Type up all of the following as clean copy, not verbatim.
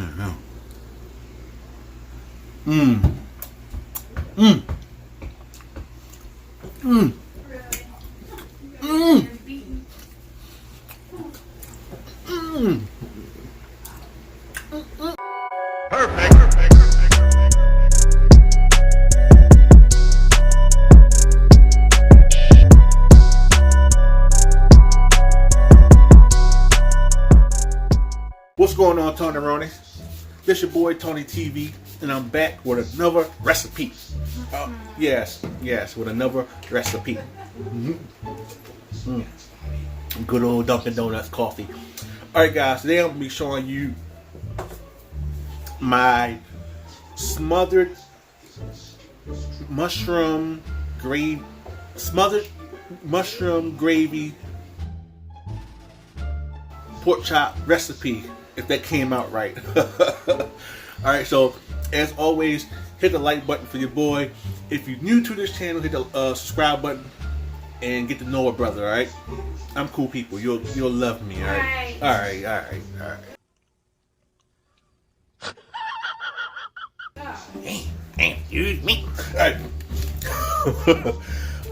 Mmm. Mmm. Mmm. Mmm. Mmm. Perfect. What's going on, Tony Rony? This your boy Tony TV, and I'm back with another recipe. Yes, with another recipe. Good old Dunkin' Donuts coffee. Alright guys, today I'm going to be showing you my smothered mushroom gravy pork chop recipe, if that came out right. Alright, so as always, hit the like button for your boy. If you're new to this channel, hit the subscribe button and get to know a brother. Alright, I'm cool people. You'll love me. Alright. Excuse me. Alright.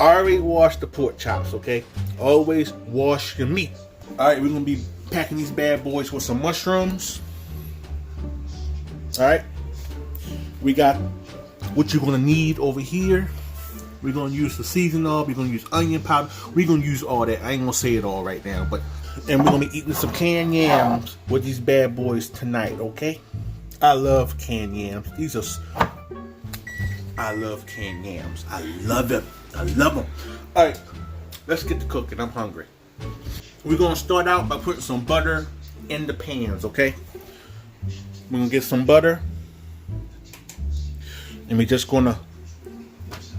I already washed the pork chops. Okay, always wash your meat. Alright, we're gonna be packing these bad boys with some mushrooms. Alright, we got what you're gonna need over here. We're gonna use the seasoning, we're gonna use onion powder, we're gonna use all that. I ain't gonna say it all right now, but and we're gonna be eating some canned yams with these bad boys tonight, okay? I love canned yams. I love canned yams. I love them. Alright, let's get to cooking. I'm hungry. We're gonna start out by putting some butter in the pans, okay? We're gonna get some butter, and we're just gonna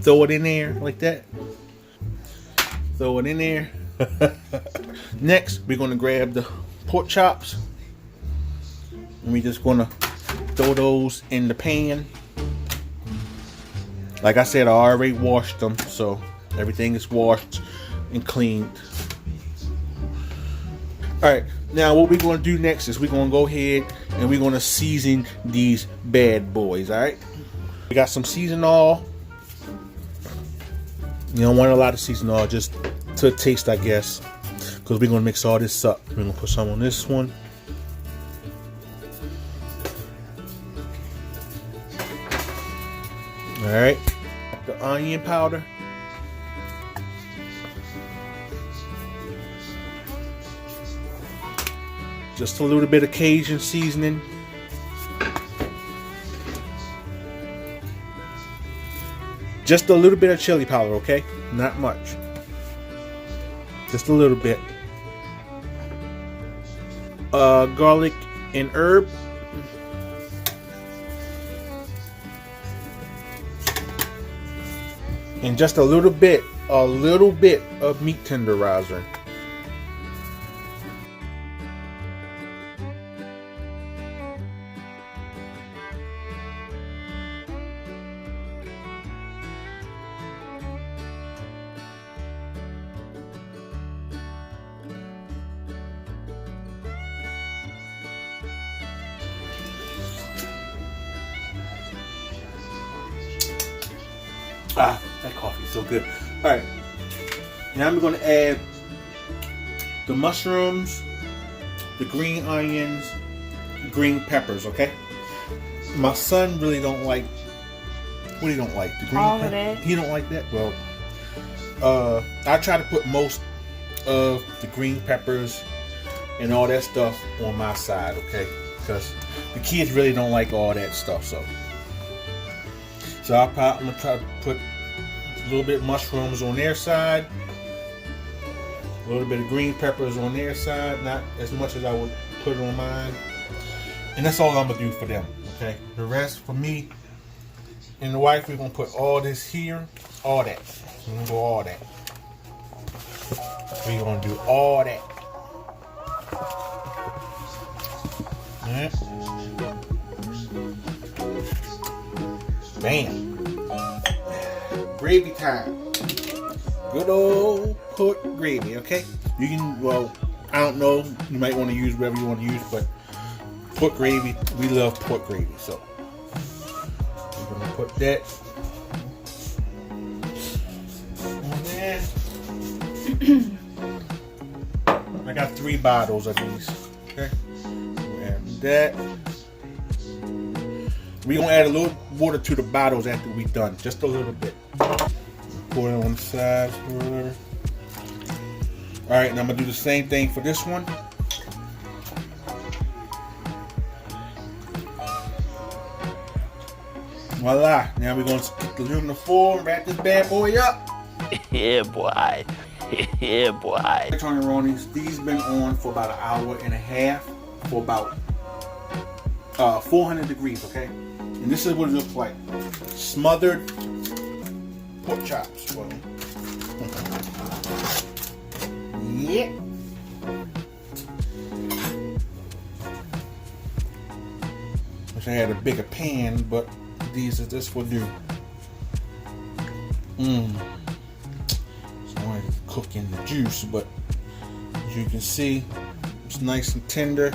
throw it in there like that. Throw it in there. Next, we're gonna grab the pork chops, and we're just gonna throw those in the pan. Like I said, I already washed them, so everything is washed and cleaned. Alright, now what we're going to do next is we're going to go ahead and we're going to season these bad boys, alright? We got some season oil. You don't want a lot of season oil, just to taste, I guess. Because we're going to mix all this up. We're going to put some on this one. Alright, the onion powder. Just a little bit of Cajun seasoning. Just a little bit of chili powder, okay? Not much. Just a little bit. Garlic and herb. And just a little bit of meat tenderizer. Ah, that coffee is so good. Alright, now I'm going to add the mushrooms, the green onions, green peppers, okay? My son really don't like, what do you don't like? The green all of it. He don't like that? Well, I try to put most of the green peppers and all that stuff on my side, okay? Because the kids really don't like all that stuff, so I'm going to try to put a little bit of mushrooms on their side, a little bit of green peppers on their side, not as much as I would put on mine. And that's all I'm going to do for them, okay? The rest for me and the wife, we're going to put all this here, all that. We're going to go all that. We're going to do all that. Alright. Bam. Gravy time. Good old pork gravy, okay? You can, well, I don't know. You might want to use whatever you want to use, but pork gravy. We love pork gravy, so we're gonna put that on there. I got 3 bottles of these. Okay, we'll add that. We're gonna add a little water to the bottles after we're done, just a little bit. Pour it on the sides or whatever. All right, and I'm gonna do the same thing for this one. Voila! Now we're gonna get the aluminum foil and wrap this bad boy up. Yeah, boy. Yeah, boy. Tony Rony's. These been on for about 1.5 hours for about 400 degrees. Okay, and this is what it looks like: smothered pork chops. Well, yeah. Wish I had a bigger pan, but this will do. So I want to cook in the juice, but as you can see, it's nice and tender.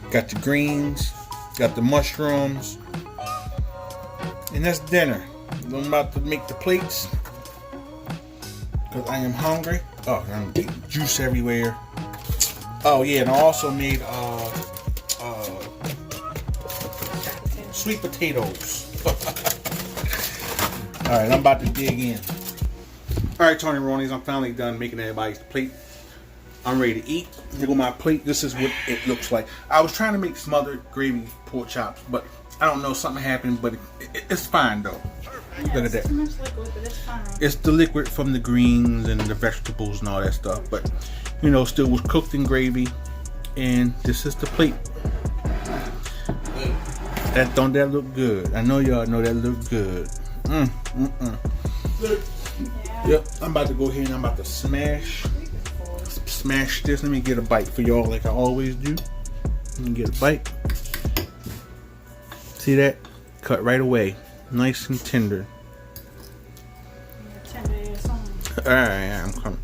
Got the greens, got the mushrooms, and that's dinner. I'm about to make the plates because I am hungry. Oh, I'm getting juice everywhere. Oh yeah, and I also made sweet potatoes. All right, I'm about to dig in. All right, Tony Rony's, I'm finally done making everybody's plate. I'm ready to eat. Here go my plate. This is what it looks like. I was trying to make smothered gravy pork chops, but I don't know, something happened, but it's fine though. Look at that. Too much liquid, but it's fine. It's the liquid from the greens and the vegetables and all that stuff, but you know, still was cooked in gravy. And this is the plate. Don't that look good? I know y'all know that look good. Yep, I'm about to go ahead and I'm about to smash this. Let me get a bite for y'all like I always do. Let me get a bite. See that? Cut right away. Nice and tender. Alright, I'm coming.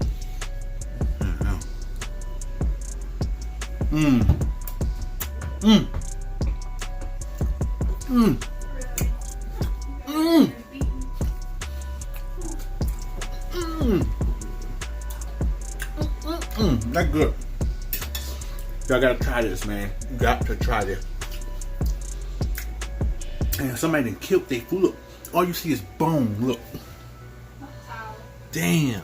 That's good. Y'all gotta try this, man. You got to try this. And somebody done killed their food. Look, all you see is bone. Look. Damn.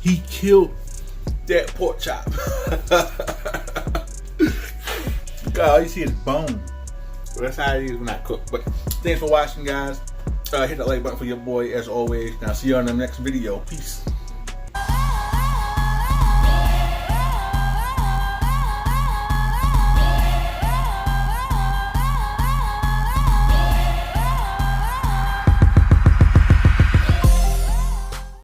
He killed that pork chop. God, all you see is bone. Well, that's how it is when I cook. But thanks for watching, guys. Hit that like button for your boy as always. Now see you on the next video. Peace.